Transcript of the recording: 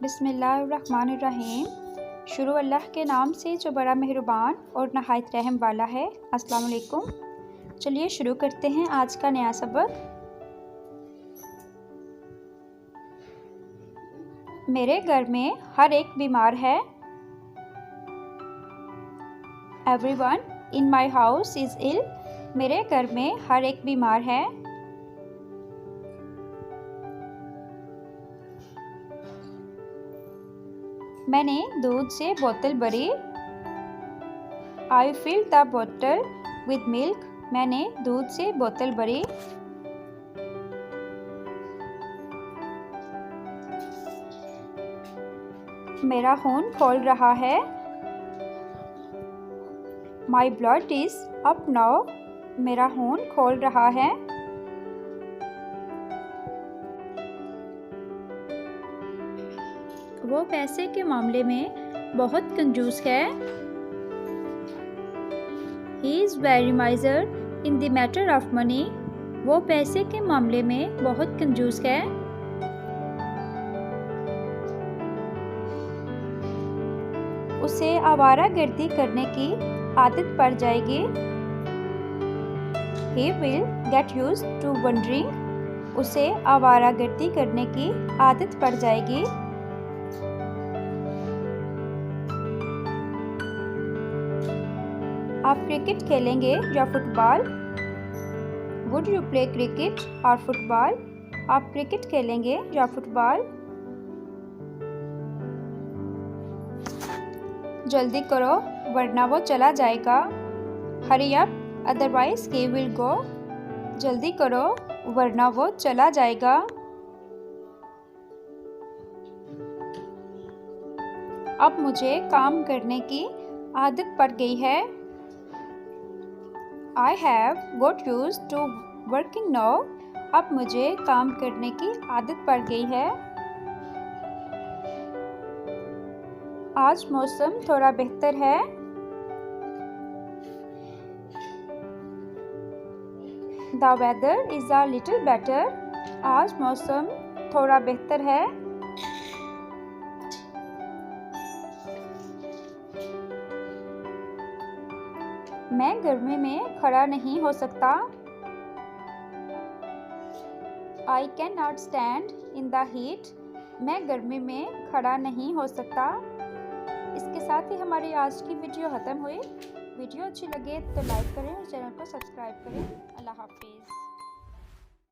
बिस्मिल्लाहिर्रहमानिर्रहीम। शुरू अल्लाह के नाम से जो बड़ा मेहरबान और नहायत रहम वाला है। अस्सलाम वालेकुम। चलिए शुरू करते हैं आज का नया सबक। मेरे घर में हर एक बीमार है। Everyone in my house is ill. मेरे घर में हर एक बीमार है। मैंने दूध से बोतल भरी। आई फिल द बोतल विद मिल्क। मैंने दूध से बोतल भरी। मेरा खून खोल रहा है। My blood is up now. मेरा खून खोल रहा है। वो पैसे के मामले में बहुत कंजूस है। He is very माइजर in the matter of money. वो पैसे के मामले में बहुत कंजूस है। उसे आवारागर्दी करने की आदत पड़ जाएगी। He will get used to wandering। उसे आवारागर्दी करने की आदत पड़ जाएगी। आप क्रिकेट खेलेंगे या football? Would you play cricket और फुटबॉल? आप क्रिकेट खेलेंगे या फुटबॉल? जल्दी करो वरना वो चला जाएगा। Hurry up otherwise he will go. जल्दी करो वरना वो चला जाएगा। अब मुझे काम करने की आदत पड़ गई है। I have got used to working now। अब मुझे काम करने की आदत पड़ गई है। आज मौसम थोड़ा बेहतर है। The weather is a little better। आज मौसम थोड़ा बेहतर है। मैं गर्मी में खड़ा नहीं हो सकता। I cannot stand in the heat। मैं गर्मी में खड़ा नहीं हो सकता। इसके साथ ही हमारी आज की वीडियो ख़त्म हुई। वीडियो अच्छी लगे तो लाइक करें और चैनल को सब्सक्राइब करें। अल्लाह हाफिज़।